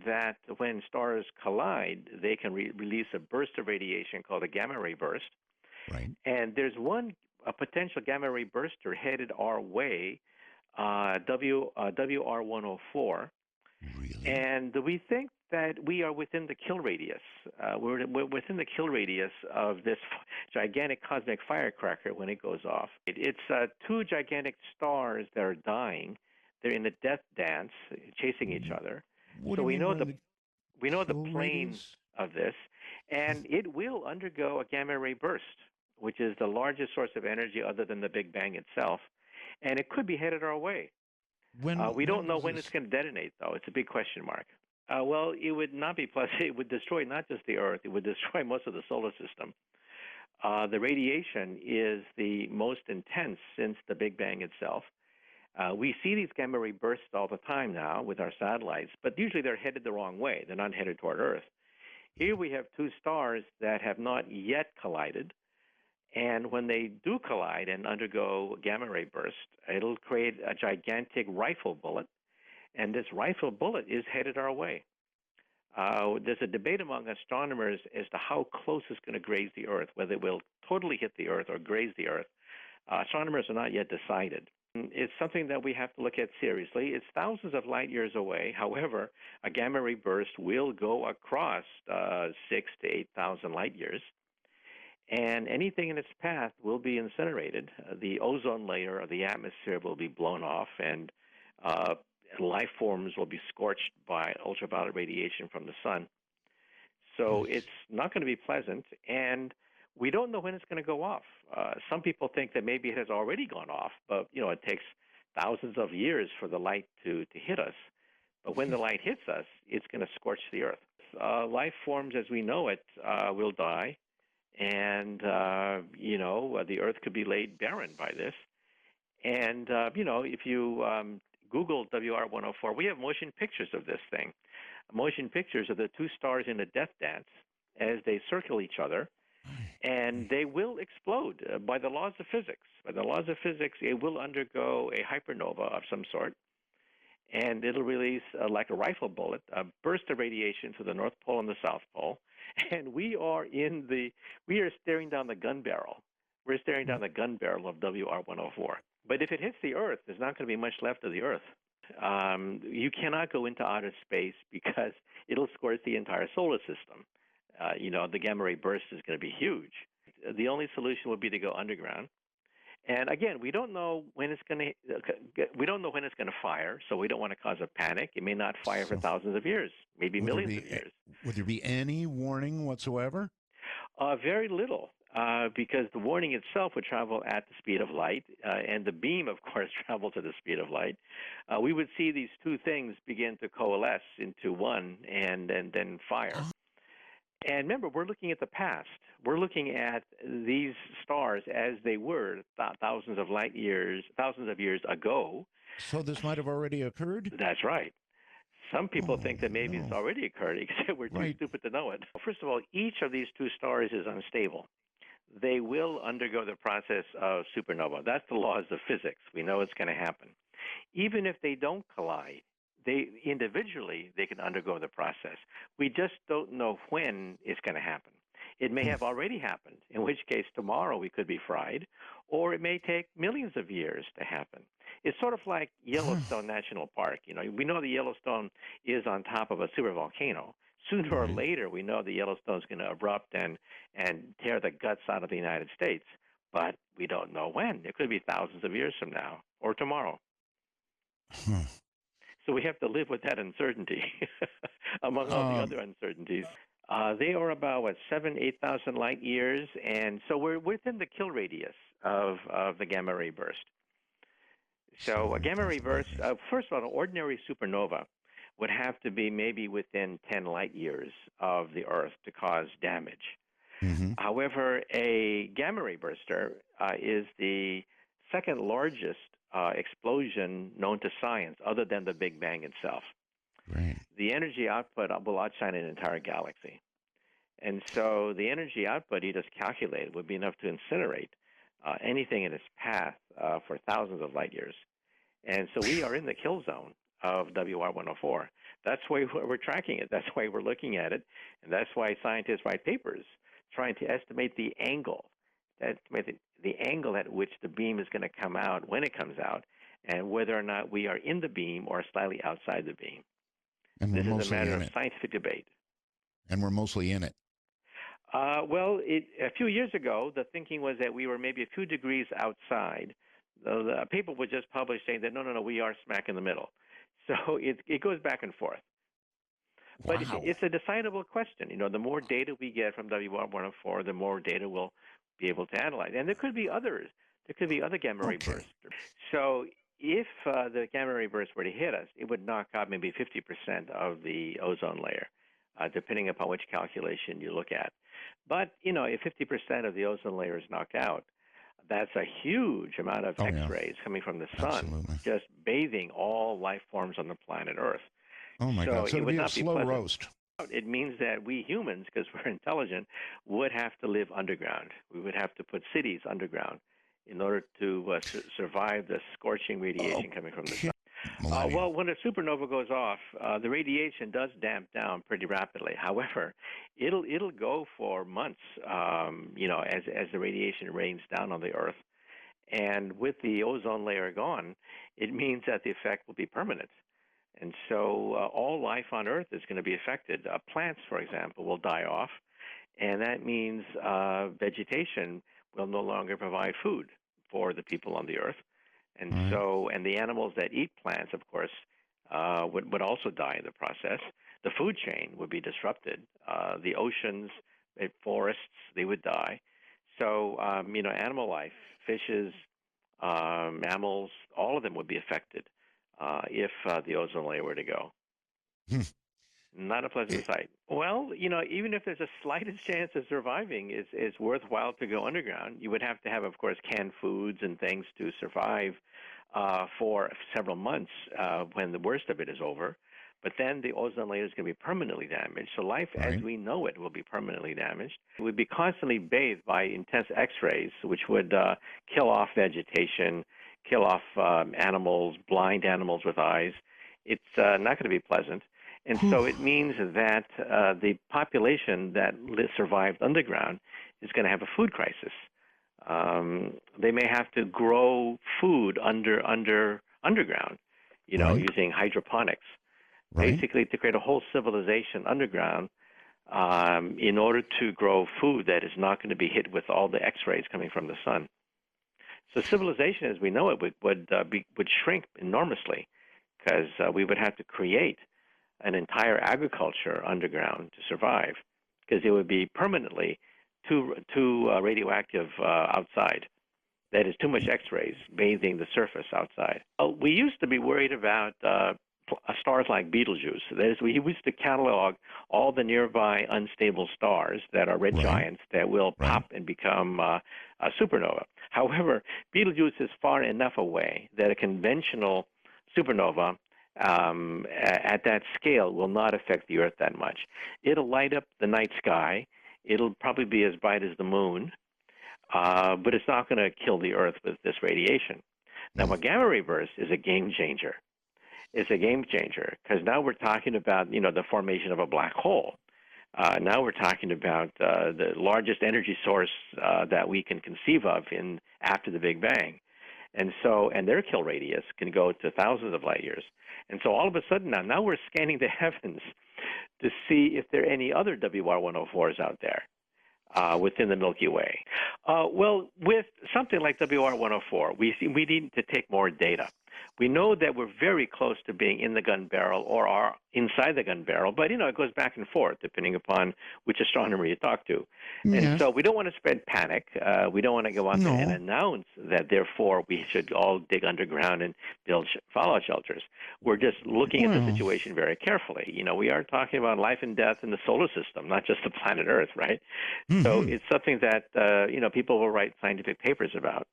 that when stars collide, they can release a burst of radiation called a gamma ray burst. Right. And there's a potential gamma ray burster headed our way, WR104. Really? And we think that we are within the kill radius. We're within the kill radius of this gigantic cosmic firecracker when it goes off. It's two gigantic stars that are dying. They're in a death dance, chasing each other. What So do you we mean know we're in the we know the kill plane radius? of this, and it will undergo a gamma ray burst, which is the largest source of energy other than the Big Bang itself, and it could be headed our way. We don't When know does when it's this? going to detonate, though. It's a big question mark. Well, it would not be pleasant. It would destroy not just the Earth, it would destroy most of the solar system. The radiation is the most intense since the Big Bang itself. We see these gamma ray bursts all the time now with our satellites, but usually they're headed the wrong way. They're not headed toward Earth. Here we have two stars that have not yet collided, and when they do collide and undergo gamma ray burst, it'll create a gigantic rifle bullet, and this rifle bullet is headed our way. There's a debate among astronomers as to how close it's going to graze the Earth, whether it will totally hit the Earth or graze the Earth. Astronomers are not yet decided. It's something that we have to look at seriously. It's thousands of light years away. However, a gamma ray burst will go across 6 to 8,000 light years, and anything in its path will be incinerated. The ozone layer of the atmosphere will be blown off, and life forms will be scorched by ultraviolet radiation from the sun. So it's not going to be pleasant, and we don't know when it's going to go off. Some people think that maybe it has already gone off, but it takes thousands of years for the light to hit us. But when the light hits us, it's going to scorch the Earth. Life forms as we know it will die, and the Earth could be laid barren by this. And if you Google WR104, we have motion pictures of this thing. Motion pictures of the two stars in a death dance as they circle each other, and they will explode by the laws of physics. By the laws of physics, it will undergo a hypernova of some sort, and it'll release, like a rifle bullet, a burst of radiation to the North Pole and the South Pole. And we are staring down the gun barrel. We're staring down the gun barrel of WR104. But if it hits the Earth, there's not going to be much left of the Earth. You cannot go into outer space because it'll scorch the entire solar system. The gamma ray burst is going to be huge. The only solution would be to go underground. And again, we don't know when it's going to fire, so we don't want to cause a panic. It may not fire for thousands of years, maybe millions of years. Would there be any warning whatsoever? Very little, because the warning itself would travel at the speed of light, and the beam, of course, travels at the speed of light. We would see these two things begin to coalesce into one and then fire. And remember, we're looking at the past. We're looking at these stars as they were thousands of years ago. So this might have already occurred? That's right. Some people think that maybe it's already occurred, except we're too stupid to know it. First of all, each of these two stars is unstable. They will undergo the process of supernova. That's the laws of physics. We know it's going to happen. Even if they don't collide, they can undergo the process. We just don't know when it's going to happen. It may have already happened, in which case tomorrow we could be fried, or it may take millions of years to happen. It's sort of like Yellowstone National Park. We know the Yellowstone is on top of a supervolcano. Sooner or later, we know the Yellowstone's going to erupt and tear the guts out of the United States, but we don't know when. It could be thousands of years from now or tomorrow. So we have to live with that uncertainty, among all the other uncertainties. They are about, 8,000 light years, and so we're within the kill radius of the gamma ray burst. So a gamma ray burst, first of all, an ordinary supernova would have to be maybe within 10 light years of the Earth to cause damage. However, a gamma ray burster is the second largest explosion known to science, other than the Big Bang itself. Right. The energy output will outshine an entire galaxy. And so the energy output, you just calculate, would be enough to incinerate anything in its path for thousands of light years. And so we are in the kill zone of WR104. That's why we're tracking it. That's why we're looking at it, and that's why scientists write papers trying to estimate the angle, estimate the angle at which the beam is going to come out when it comes out, and whether or not we are in the beam or slightly outside the beam. And we're This is a mostly matter in of it. scientific debate. And we're mostly in it. Well, a few years ago, the thinking was that we were maybe a few degrees outside. The paper was just published saying that no, we are smack in the middle. So it goes back and forth. But Wow. it's a decidable question. The more data we get from WR104, the more data we'll be able to analyze. And there could be others. There could be other gamma ray bursts. So if the gamma ray burst were to hit us, it would knock out maybe 50% of the ozone layer, depending upon which calculation you look at. But, if 50% of the ozone layer is knocked out, that's a huge amount of X-rays coming from the sun, just bathing all life forms on the planet Earth. Oh, my God. So it would be a slow roast. It means that we humans, because we're intelligent, would have to live underground. We would have to put cities underground in order to survive the scorching radiation coming from the sun. Well, when a supernova goes off, the radiation does damp down pretty rapidly. However, it'll go for months, as the radiation rains down on the Earth. And with the ozone layer gone, it means that the effect will be permanent. And so all life on Earth is going to be affected. Plants, for example, will die off, and that means vegetation will no longer provide food for the people on the Earth. And so, and the animals that eat plants, of course, would also die in the process. The food chain would be disrupted. The oceans, forests, they would die. So, animal life, fishes, mammals, all of them would be affected if the ozone layer were to go. Not a pleasant sight. Well, even if there's a slightest chance of surviving, it's worthwhile to go underground. You would have to have, of course, canned foods and things to survive for several months when the worst of it is over. But then the ozone layer is going to be permanently damaged. So life as we know it will be permanently damaged. It would be constantly bathed by intense X-rays, which would kill off vegetation, kill off animals, blind animals with eyes. It's not going to be pleasant. And so it means that the population that survived underground is going to have a food crisis. They may have to grow food underground, using hydroponics, basically to create a whole civilization underground in order to grow food that is not going to be hit with all the X-rays coming from the sun. So civilization, as we know it, would shrink enormously because we would have to create an entire agriculture underground to survive, because it would be permanently too radioactive outside. That is too much X-rays bathing the surface outside. We used to be worried about stars like Betelgeuse. That is, we used to catalog all the nearby unstable stars that are red giants that will pop and become a supernova. However, Betelgeuse is far enough away that a conventional supernova at that scale will not affect the Earth that much. It'll light up the night sky. It'll probably be as bright as the moon, but it's not going to kill the Earth with this radiation. Now, a gamma ray burst is a game changer. It's a game changer because now we're talking about, the formation of a black hole. Now we're talking about the largest energy source that we can conceive of after the Big Bang. And their kill radius can go to thousands of light years. And so all of a sudden now we're scanning the heavens to see if there are any other WR104s out there within the Milky Way. Well, with something like WR104, we need to take more data. We know that we're very close to being in the gun barrel or are inside the gun barrel, but, it goes back and forth depending upon which astronomer you talk to. And so we don't want to spread panic. We don't want to go out there and announce that, therefore, we should all dig underground and build fallout shelters. We're just looking at the situation very carefully. We are talking about life and death in the solar system, not just the planet Earth, right? So it's something that, people will write scientific papers about.